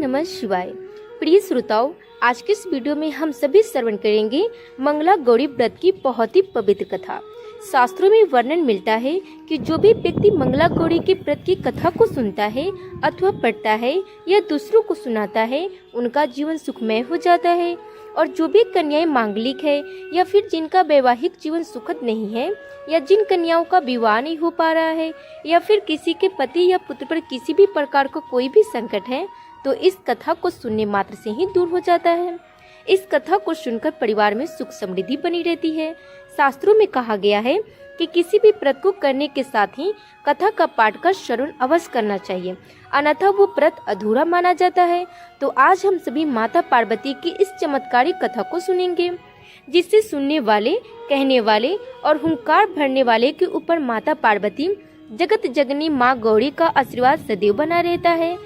नमः शिवाय। प्रिय श्रोताओं, आज के इस वीडियो में हम सभी श्रवण करेंगे मंगला गौरी व्रत की बहुत ही पवित्र कथा। शास्त्रों में वर्णन मिलता है कि जो भी व्यक्ति मंगला गौरी के व्रत की कथा को सुनता है अथवा पढ़ता है या दूसरों को सुनाता है, उनका जीवन सुखमय हो जाता है। और जो भी कन्याएं मांगलिक है या फिर जिनका वैवाहिक जीवन सुखद नहीं है या जिन कन्याओं का विवाह नहीं हो पा रहा है या फिर किसी के पति या पुत्र पर किसी भी प्रकार का कोई भी संकट है, तो इस कथा को सुनने मात्र से ही दूर हो जाता है। इस कथा को सुनकर परिवार में सुख समृद्धि बनी रहती है। शास्त्रों में कहा गया है कि किसी भी व्रत को करने के साथ ही कथा का पाठ का श्रवण अवश्य करना चाहिए, अन्यथा वो व्रत अधूरा माना जाता है। तो आज हम सभी माता पार्वती की इस चमत्कारी कथा को सुनेंगे, जिससे सुनने वाले, कहने वाले और हुंकार भरने वाले के ऊपर माता पार्वती जगत जननी माँ गौरी का आशीर्वाद सदैव बना रहता है।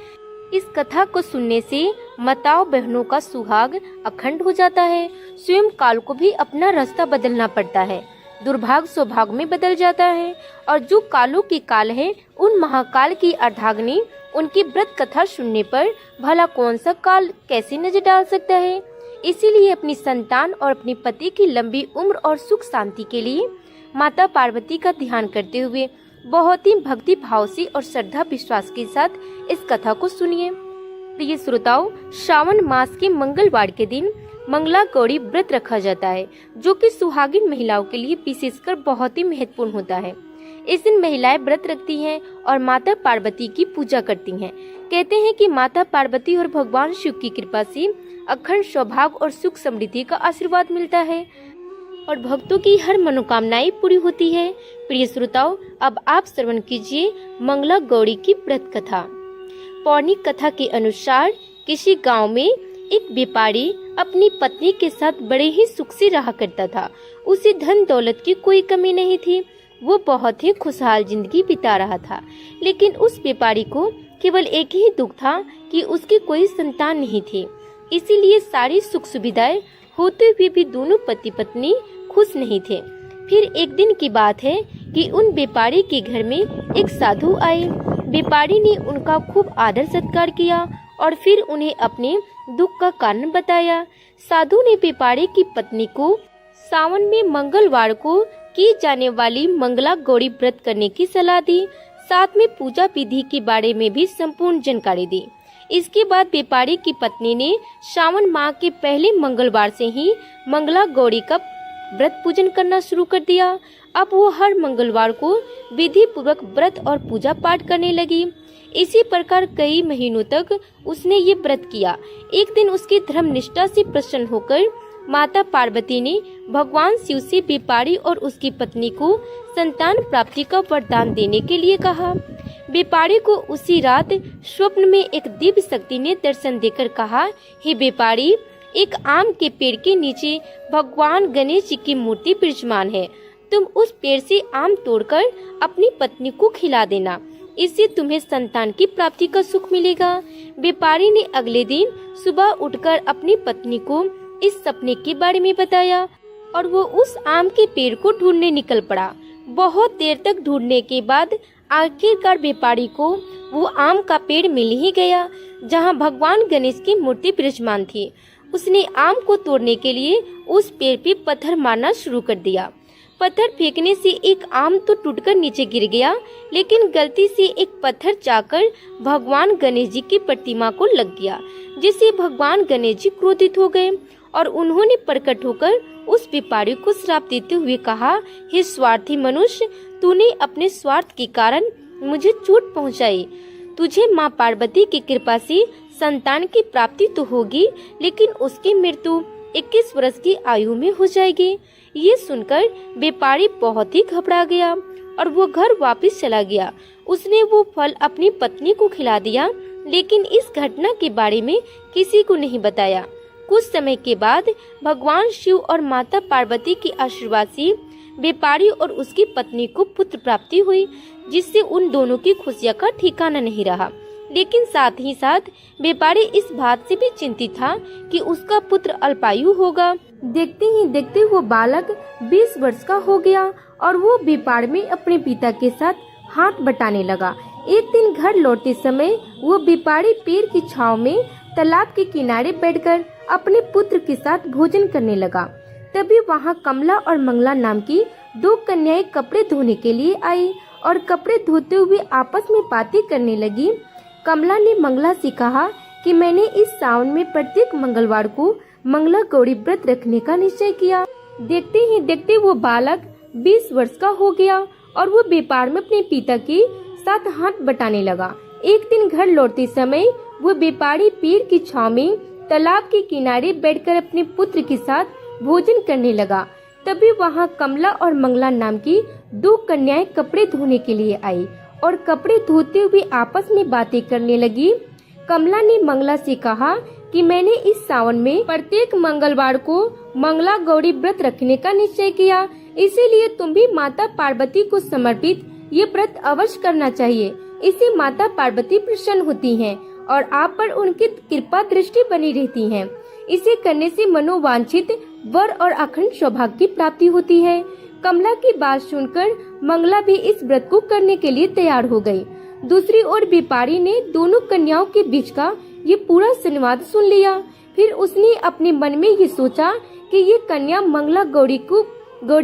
इस कथा को सुनने से माताओं बहनों का सुहाग अखंड हो जाता है। स्वयं काल को भी अपना रास्ता बदलना पड़ता है, दुर्भाग्य सौभाग्य में बदल जाता है। और जो कालों की काल है, उन महाकाल की अर्धाग्नि उनकी व्रत कथा सुनने पर भला कौन सा काल कैसे नजर डाल सकता है। इसीलिए अपनी संतान और अपने पति की लंबी उम्र और सुख शांति के लिए माता पार्वती का ध्यान करते हुए बहुत ही भक्ति भाव से और श्रद्धा विश्वास के साथ इस कथा को सुनिए। प्रिय श्रोताओं, श्रावण मास के मंगलवार के दिन मंगला गौरी व्रत रखा जाता है, जो कि सुहागिन महिलाओं के लिए विशेषकर बहुत ही महत्वपूर्ण होता है। इस दिन महिलाएं व्रत रखती हैं और माता पार्वती की पूजा करती हैं। कहते हैं कि माता पार्वती और भगवान शिव की कृपा से अखंड सौभाग्य और सुख समृद्धि का आशीर्वाद मिलता है और भक्तों की हर मनोकामनाएं पूरी होती है। प्रिय श्रोताओं, अब आप श्रवण कीजिए मंगला गौरी की व्रत कथा। पौराणिक कथा के अनुसार किसी गांव में एक व्यापारी अपनी पत्नी के साथ बड़े ही सुख से रहा करता था। उसे धन दौलत की कोई कमी नहीं थी, वो बहुत ही खुशहाल जिंदगी बिता रहा था। लेकिन उस व्यापारी को केवल एक ही दुख था कि उसकी कोई संतान नहीं थी। इसीलिए सारी सुख सुविधाएं होते हुए भी दोनों पति पत्नी खुश नहीं थे। फिर एक दिन की बात है कि उन व्यापारी के घर में एक साधु आए। व्यापारी ने उनका खूब आदर सत्कार किया और फिर उन्हें अपने दुख का कारण बताया। साधु ने व्यापारी की पत्नी को सावन में मंगलवार को की जाने वाली मंगला गौरी व्रत करने की सलाह दी, साथ में पूजा विधि के बारे में भी संपूर्ण जानकारी दी। इसके बाद व्यापारी की पत्नी ने श्रावण माह के पहले मंगलवार से ही मंगला गौरी का व्रत पूजन करना शुरू कर दिया। अब वो हर मंगलवार को विधि पूर्वक व्रत और पूजा पाठ करने लगी। इसी प्रकार कई महीनों तक उसने ये व्रत किया। एक दिन उसकी धर्म निष्ठा से प्रसन्न होकर माता पार्वती ने भगवान शिव से व्यापारी और उसकी पत्नी को संतान प्राप्ति का वरदान देने के लिए कहा। व्यापारी को उसी रात स्वप्न में एक दिव्य शक्ति ने दर्शन देकर कहा, हे व्यापारी, एक आम के पेड़ के नीचे भगवान गणेश जी की मूर्ति विराजमान है। तुम उस पेड़ से आम तोड़कर अपनी पत्नी को खिला देना, इससे तुम्हें संतान की प्राप्ति का सुख मिलेगा। व्यापारी ने अगले दिन सुबह उठकर अपनी पत्नी को इस सपने के बारे में बताया और वो उस आम के पेड़ को ढूंढने निकल पड़ा। बहुत देर तक ढूंढने के बाद आखिरकार व्यापारी को वो आम का पेड़ मिल ही गया, जहां भगवान गणेश की मूर्ति विराजमान थी। उसने आम को तोड़ने के लिए उस पेड़ पे पत्थर मारना शुरू कर दिया। पत्थर फेंकने से एक आम तो टूटकर नीचे गिर गया, लेकिन गलती से एक पत्थर जाकर भगवान गणेश जी की प्रतिमा को लग गया, जिससे भगवान गणेश जी क्रोधित हो गए और उन्होंने प्रकट होकर उस व्यापारी को श्राप देते हुए कहा, हे स्वार्थी मनुष्य, तूने अपने स्वार्थ के कारण मुझे चोट पहुंचाई। तुझे माँ पार्वती की कृपा से संतान की प्राप्ति तो होगी, लेकिन उसकी मृत्यु 21 वर्ष की आयु में हो जाएगी। ये सुनकर व्यापारी बहुत ही घबरा गया और वो घर वापस चला गया। उसने वो फल अपनी पत्नी को खिला दिया, लेकिन इस घटना के बारे में किसी को नहीं बताया। कुछ समय के बाद भगवान शिव और माता पार्वती के आशीर्वाद से व्यापारी और उसकी पत्नी को पुत्र प्राप्ति हुई, जिससे उन दोनों की खुशियां का ठिकाना नहीं रहा। लेकिन साथ ही साथ व्यापारी इस बात से भी चिंतित था कि उसका पुत्र अल्पायु होगा। देखते ही देखते वो बालक 20 वर्ष का हो गया और वो व्यापार में अपने पिता के साथ हाथ बटाने लगा। एक दिन घर लौटते समय वो व्यापारी पेड़ की छांव में तालाब के किनारे बैठकर अपने पुत्र के साथ भोजन करने लगा। तभी वहाँ कमला और मंगला नाम की दो कन्याएं कपड़े धोने के लिए आई और कपड़े धोते हुए आपस में बातें करने लगी। कमला ने मंगला से कहा कि मैंने इस सावन में प्रत्येक मंगलवार को मंगला गौरी व्रत रखने का निश्चय किया। देखते ही देखते वो बालक 20 वर्ष का हो गया और वो व्यापार में अपने पिता के साथ हाथ बटाने लगा। एक दिन घर लौटते समय वो व्यापारी पेड़ की छांव में तालाब के किनारे बैठकर अपने पुत्र के साथ भोजन करने लगा। तभी वहाँ कमला और मंगला नाम की दो कन्याएं कपड़े धोने के लिए आई और कपड़े धोते हुए आपस में बातें करने लगी। कमला ने मंगला से कहा कि मैंने इस सावन में प्रत्येक मंगलवार को मंगला गौरी व्रत रखने का निश्चय किया, इसीलिए तुम भी माता पार्वती को समर्पित ये व्रत अवश्य करना चाहिए। इससे माता पार्वती प्रसन्न होती हैं और आप पर उनकी कृपा दृष्टि बनी रहती है। इसे करने से मनोवांछित वर और अखंड सौभाग्य की प्राप्ति होती है। कमला की बात सुनकर मंगला भी इस व्रत को करने के लिए तैयार हो गई। दूसरी ओर व्यापारी ने दोनों कन्याओं के बीच का ये पूरा संवाद सुन लिया। फिर उसने अपने मन में ये सोचा कि ये कन्या मंगला गौरी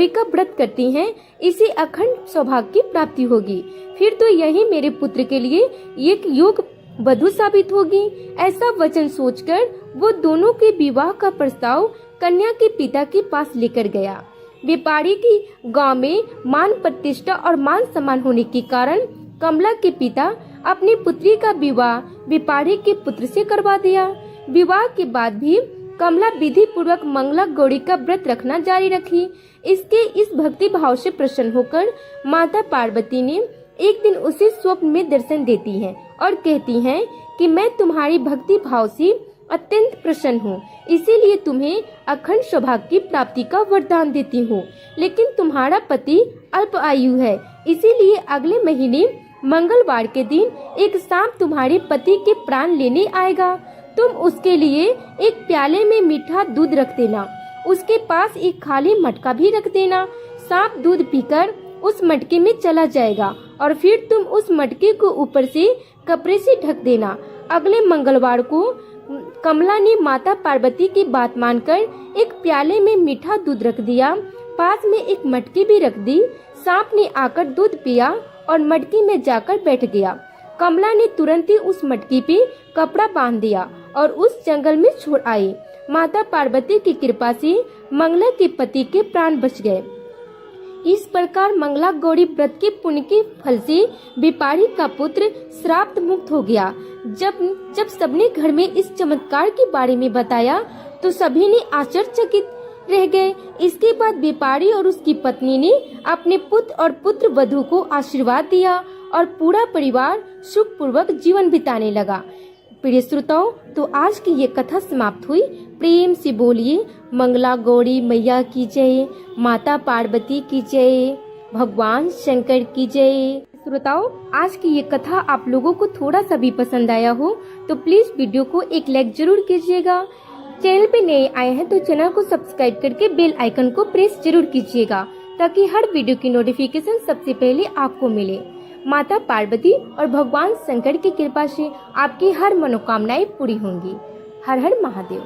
का व्रत करती हैं, इसे अखंड सौभाग्य की प्राप्ति होगी। फिर तो यही मेरे पुत्र के लिए एक योग वधु साबित होगी। ऐसा वचन सोचकर वो दोनों के विवाह का प्रस्ताव कन्या के पिता के पास लेकर गया। व्यापारी की गांव में मान प्रतिष्ठा और मान सम्मान होने के कारण कमला के पिता अपनी पुत्री का विवाह व्यापारी के पुत्र से करवा दिया। विवाह के बाद भी कमला विधि पूर्वक मंगला गौरी का व्रत रखना जारी रखी। इसके इस भक्ति भाव से प्रसन्न होकर माता पार्वती ने एक दिन उसे स्वप्न में दर्शन देती हैं और कहती हैं कि मैं तुम्हारी भक्ति भाव से अत्यंत प्रसन्न हूँ, इसीलिए तुम्हें अखंड सौभाग्य की प्राप्ति का वरदान देती हूँ। लेकिन तुम्हारा पति अल्प आयु है, इसीलिए अगले महीने मंगलवार के दिन एक सांप तुम्हारे पति के प्राण लेने आएगा। तुम उसके लिए एक प्याले में मीठा दूध रख देना, उसके पास एक खाली मटका भी रख देना। सांप दूध पीकर उस मटके में चला जाएगा और फिर तुम उस मटके को ऊपर से कपड़े से ढक देना। अगले मंगलवार को कमला ने माता पार्वती की बात मानकर एक प्याले में मीठा दूध रख दिया, पास में एक मटकी भी रख दी। सांप ने आकर दूध पिया और मटकी में जाकर बैठ गया। कमला ने तुरंत ही उस मटकी पे कपड़ा बांध दिया और उस जंगल में छोड़ आई। माता पार्वती की कृपा से मंगला के पति के प्राण बच गए। इस प्रकार मंगला गौरी व्रत के पुण्य के फल से व्यापारी का पुत्र श्राप मुक्त हो गया। जब सबने घर में इस चमत्कार के बारे में बताया तो सभी ने आश्चर्यचकित रह गए। इसके बाद व्यापारी और उसकी पत्नी ने अपने पुत्र और पुत्र वधू को आशीर्वाद दिया और पूरा परिवार सुखपूर्वक जीवन बिताने लगा। प्रिय श्रोताओं, तो आज की ये कथा समाप्त हुई। प्रेम से बोलिए मंगला गौरी मैया की जय, माता पार्वती की जय, भगवान शंकर की जय। श्रोताओं, आज की ये कथा आप लोगों को थोड़ा सा भी पसंद आया हो तो प्लीज वीडियो को एक लाइक जरूर कीजिएगा। चैनल पे नए आए हैं तो चैनल को सब्सक्राइब करके बेल आइकन को प्रेस जरूर कीजिएगा ताकि हर वीडियो की नोटिफिकेशन सबसे पहले आपको मिले। माता पार्वती और भगवान शंकर की कृपा से आपकी हर मनोकामनाएं पूरी होंगी। हर हर महादेव।